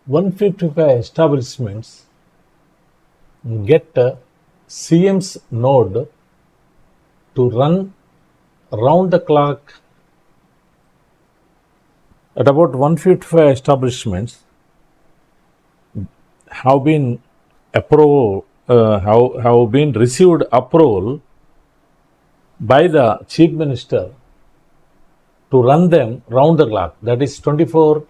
155 establishments get CM's node to run round the clock. At about 155 establishments have been have been received approval by the chief minister to run them round the clock, that is 24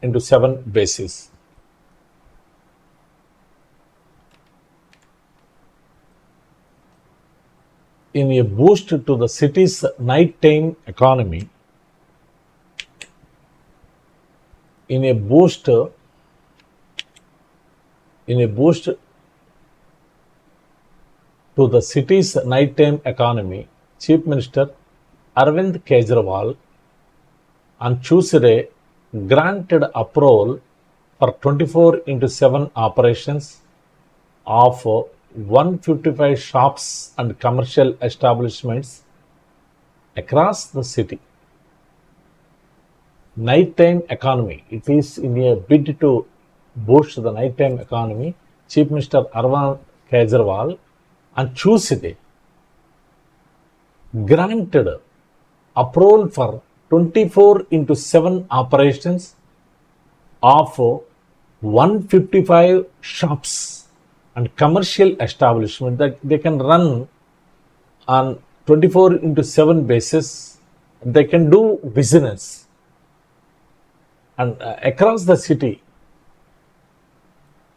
into 7 basis. In a boost to the city's nighttime economy, in a boost to the city's nighttime economy, Chief Minister Arvind Kejriwal on Tuesday granted approval for 24 into 7 operations of 155 shops and commercial establishments across the city. Nighttime economy. It is in a bid to boost the nighttime economy. Chief Minister Arvind Kejriwal on Tuesday granted approval for 24 into 7 operations of 155 shops and commercial establishment that they can run on 24 into 7 basis. They can do business. And across the city,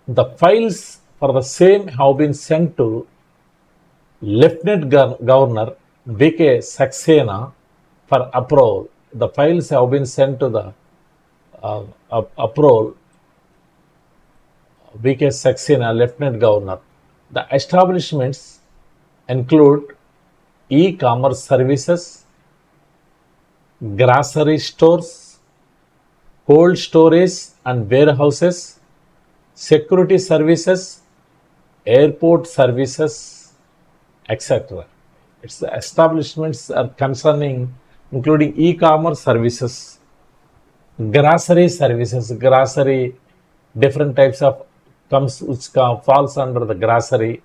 the files for the same have been sent to Lieutenant Governor B.K. Saxena for approval. The files have been sent to the approval B.K. Saxena, Lieutenant Governor. The establishments include e-commerce services, grocery stores, cold storage and warehouses, security services, airport services, etc. Its establishments are concerning including e-commerce services, grocery services, different types of which falls under the grocery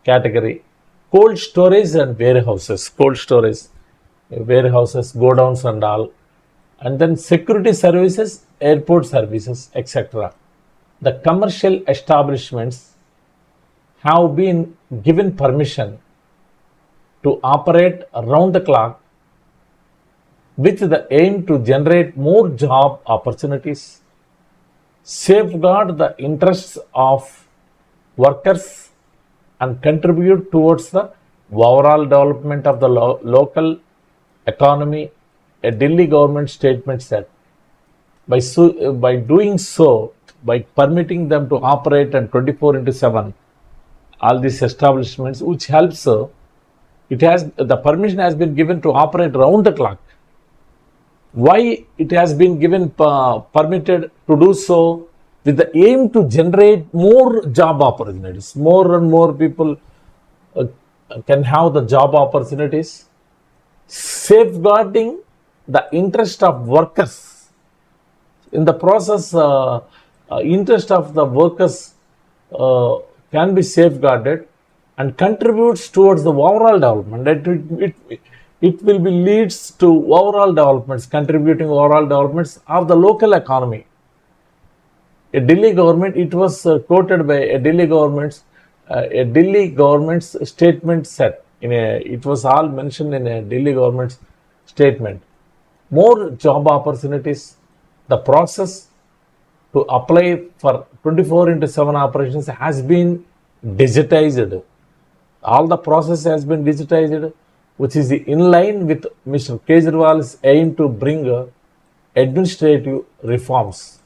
category, cold storage and warehouses, godowns and all, and then security services, airport services, etc. The commercial establishments have been given permission to operate around the clock with the aim to generate more job opportunities, safeguard the interests of workers, and contribute towards the overall development of the local economy, a Delhi government statement said. By doing so, by permitting them to operate on 24 into 7, all these establishments, which helps, the permission has been given to operate round the clock. Why it has been given permitted to do so? With the aim to generate more job opportunities. More and more people can have the job opportunities, safeguarding the interest of workers. In the process, interest of the workers can be safeguarded and contributes towards the overall development. It will be leads to overall developments, contributing overall developments of the local economy. A Delhi government, it was quoted by a Delhi government's statement set. It was all mentioned in a Delhi government's statement. More job opportunities. The process to apply for 24 into 7 operations has been digitized. All the process has been digitized, which is in line with Mr. Kejriwal's aim to bring administrative reforms.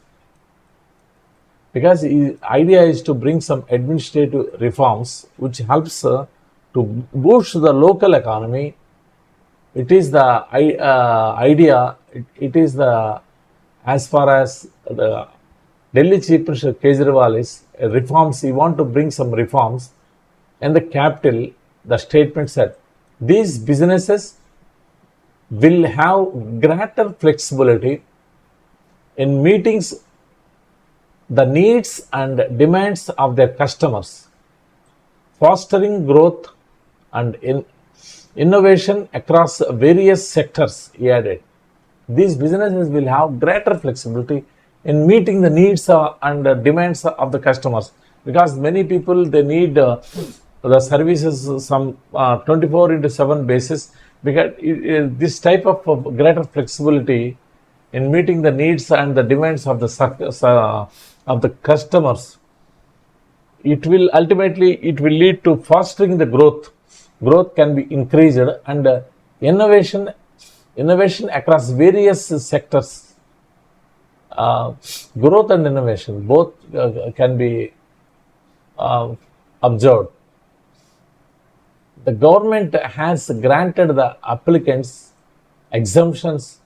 Because the idea is to bring some administrative reforms which helps to boost the local economy. It is the idea, it is the, as far as the Delhi Chief Minister Kejriwal is reforms, he want to bring some reforms. And the capital, the statement said, these businesses will have greater flexibility in meetings the needs and demands of their customers, fostering growth and innovation across various sectors, he added. These businesses will have greater flexibility in meeting the needs and demands of the customers, because many people they need the services some 24 into 7 basis, because this type of greater flexibility in meeting the needs and the demands of the customers, it will ultimately it will lead to fostering the growth can be increased, and innovation across various sectors. Growth and innovation both can be uh, observed. The government has granted the applicants exemptions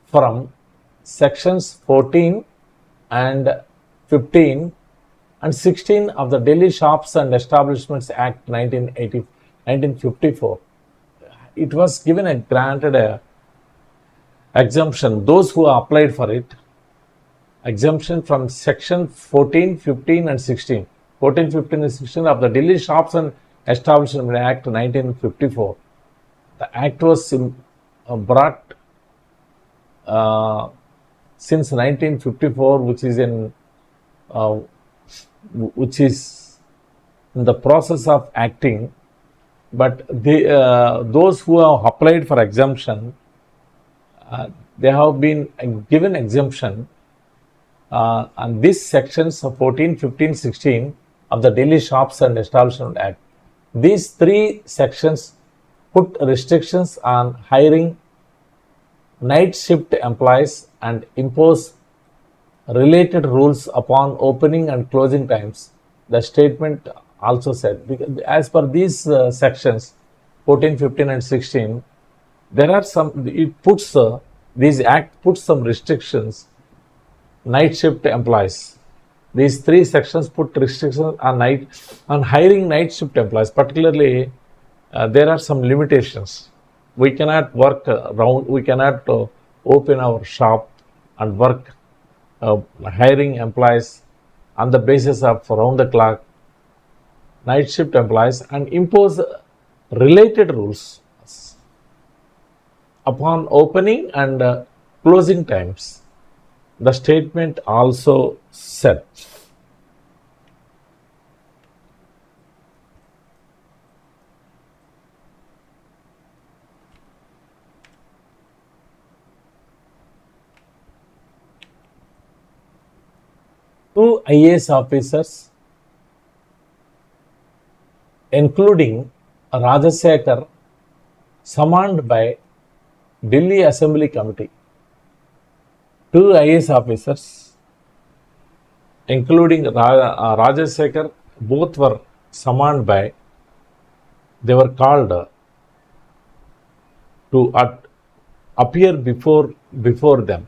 from sections 14 and 15 and 16 of the Delhi Shops and Establishments Act 1954. It was given a granted a exemption, those who applied for it, exemption from section 14, 15 and 16. 14, 15 and 16 of the Delhi Shops and Establishment Act 1954. The act was brought since 1954, which is in the process of acting, but those who have applied for exemption, they have been given exemption on these sections of 14, 15, 16 of the Delhi Shops and Establishment Act. These three sections put restrictions on hiring night shift employees and impose related rules upon opening and closing times. The statement also said, because as per these sections 14, 15 and 16, there are some, it puts these act puts some restrictions night shift employees. These three sections put restrictions on hiring night shift employees. Particularly, there are some limitations. We cannot work around. We cannot open our shop and work hiring employees on the basis of round the clock night shift employees, and impose related rules upon opening and closing times. The statement also said. Two IAS officers, including Rajasekhar, summoned by Delhi Assembly Committee. Two IAS officers, including Rajasekhar, both were summoned by, they were called to appear before them.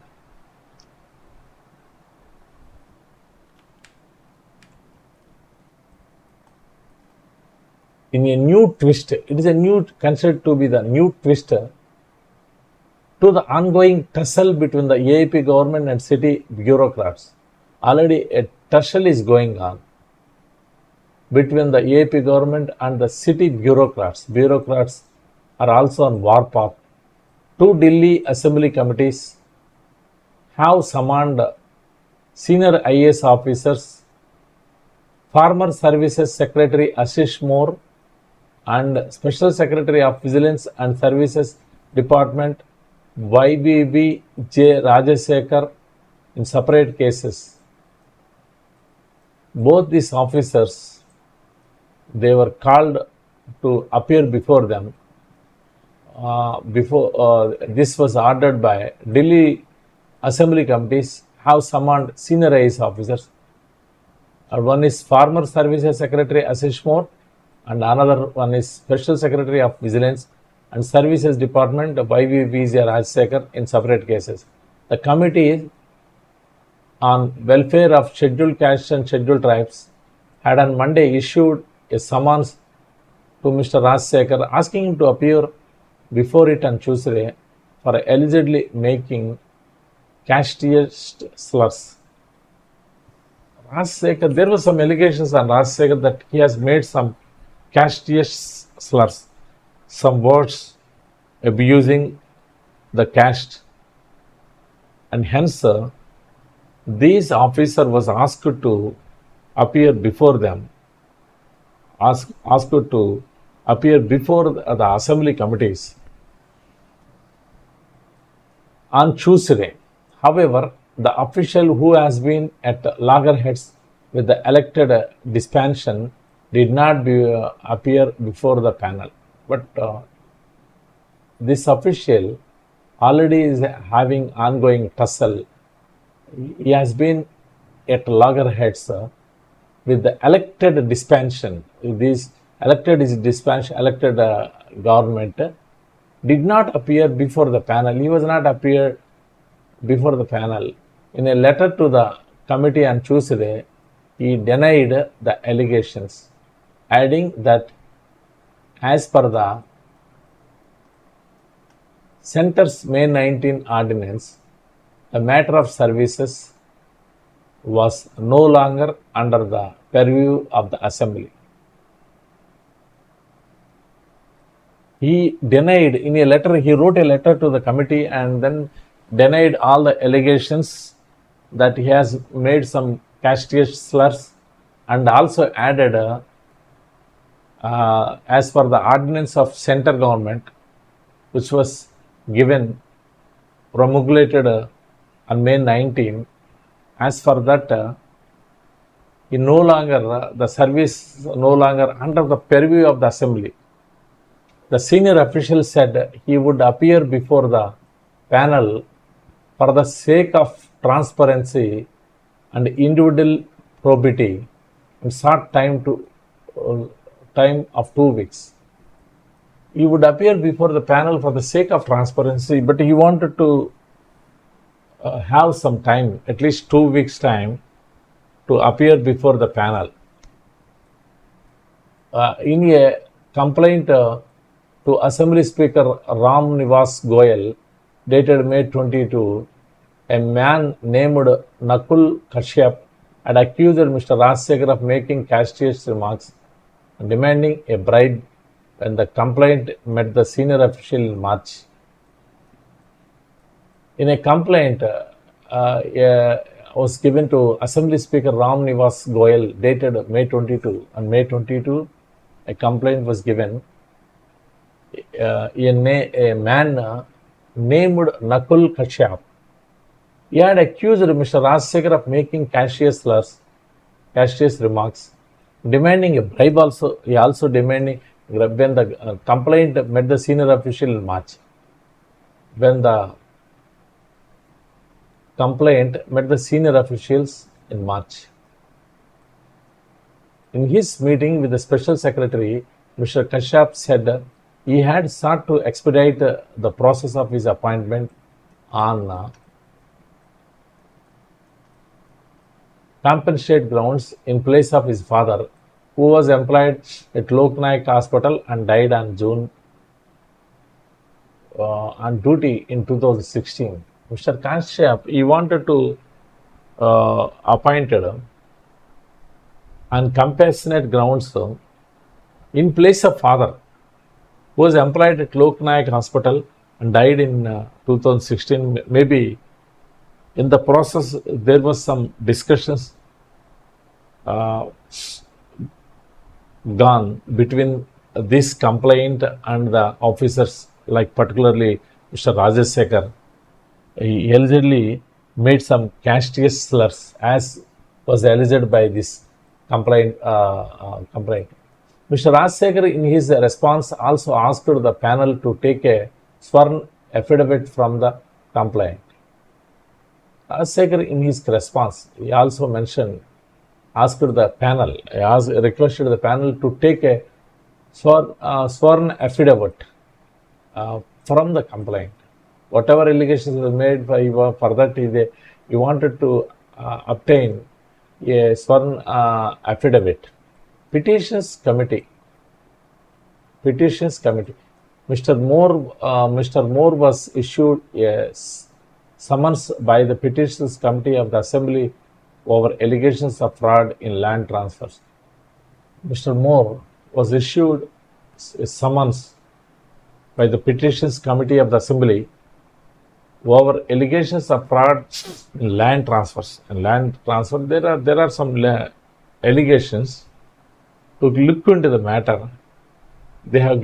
In a new twist, it is a new, considered to be the new twist to the ongoing tussle between the AAP government and city bureaucrats. Already a tussle is going on between the AAP government and the city bureaucrats. Bureaucrats are also on warpath. Two Delhi Assembly committees have summoned senior IAS officers, former Services Secretary Ashish Moore and Special Secretary of Vigilance and Services Department YBB J. Rajasekhar in separate cases. Both these officers, they were called to appear before them. This was ordered by Delhi Assembly committees have summoned senior IAS officers. One is former Services Secretary Ashish Moore, and another one is Special Secretary of Vigilance and Services Department YVV Rajasekhar in separate cases. The committee on welfare of scheduled castes and scheduled tribes had on Monday issued a summons to Mr. Rajasekhar asking him to appear before it on Tuesday for allegedly making casteist slurs. Rajshekhar, there were some allegations on Rajshekhar that he has made some casteist slurs, some words abusing the caste, and hence this officer was asked to appear before them, asked to appear before the assembly committees on Tuesday. However, the official who has been at loggerheads with the elected dispensation did not appear before the panel. But this official already is having ongoing tussle. He has been at loggerheads with the elected dispensation. This elected government did not appear before the panel. He was not appeared before the panel. In a letter to the committee on Tuesday, he denied the allegations, adding that as per the Centre's May 19 ordinance, the matter of services was no longer under the purview of the assembly. He denied in a letter, he wrote a letter to the committee and then denied all the allegations that he has made some casteist slurs, and also added as per the ordinance of center government, which was promulgated on May 19, as for that, he no longer, the service no longer under the purview of the assembly. The senior official said he would appear before the panel for the sake of transparency and individual probity and sought time of 2 weeks. He would appear before the panel for the sake of transparency, but he wanted to have some time, at least 2 weeks time, to appear before the panel. In a complaint to Assembly Speaker Ram Nivas Goyal, dated May 22, a man named Nakul Kashyap had accused Mr. Rajshekhar of making casteist remarks and demanding a bribe when the complaint met the senior official in March. In a complaint was given to Assembly Speaker Ram Nivas Goyal, dated May 22. On May 22, a complaint was given. A man named Nakul Kashyap, he had accused Mr. Rajshekhar of making casteist remarks, demanding a bribe also. He also demanding, when the complaint met the senior official in March. When the complaint met the senior officials in March. In his meeting with the special secretary, Mr. Kashyap said he had sought to expedite the process of his appointment on compensate grounds in place of his father, who was employed at Loknaik Hospital and died on duty in 2016. Mr. Kashyap, he wanted to appointed on compassionate grounds in place of father, who was employed at Loknaik Hospital and died in 2016. Maybe in the process there was some discussions gone between this complaint and the officers, like particularly Mr. Rajshekhar. He allegedly made some casteist slurs, as was alleged by this complaint. Mr. Rajshekhar, in his response, also asked the panel to take a sworn affidavit from the complaint. Rajshekhar, in his response, he also requested the panel to take a sworn affidavit from the complaint. Whatever allegations were made for that, he wanted to obtain a sworn affidavit. Petitions committee. Mr. Moore was issued a summons by the petitions committee of the assembly over allegations of fraud in land transfers. Mr. Moore was issued a summons by the Petitions Committee of the Assembly over allegations of fraud in land transfers. In land transfer, there are some allegations. To look into the matter, they have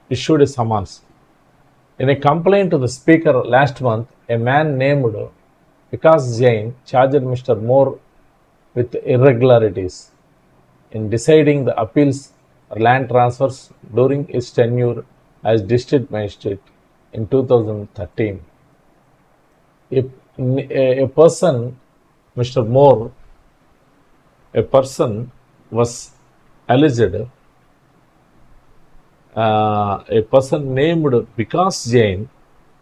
issued a summons. In a complaint to the Speaker last month, a man named Vikas Jain charged Mr. Moore with irregularities in deciding the appeals for land transfers during his tenure as district magistrate in 2013. A person, Mr. Moore, a person was alleged, a person named Vikas Jain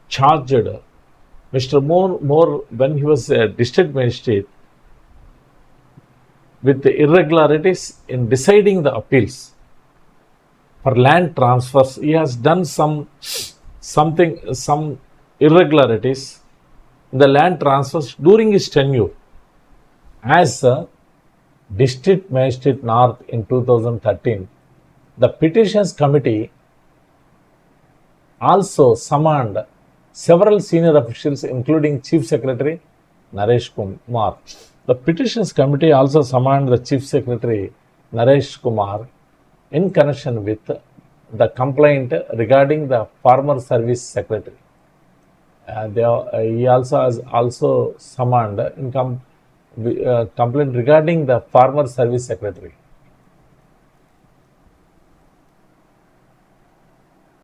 charged Mr. Moore when he was a district magistrate with the irregularities in deciding the appeals for land transfers. He has done some irregularities in the land transfers during his tenure as a district magistrate north in 2013. The petitions committee also summoned several senior officials, including Chief Secretary Naresh Kumar. The petitions committee also summoned the Chief Secretary Naresh Kumar in connection with the complaint regarding the former service secretary. He also has summoned in complaint regarding the former service secretary.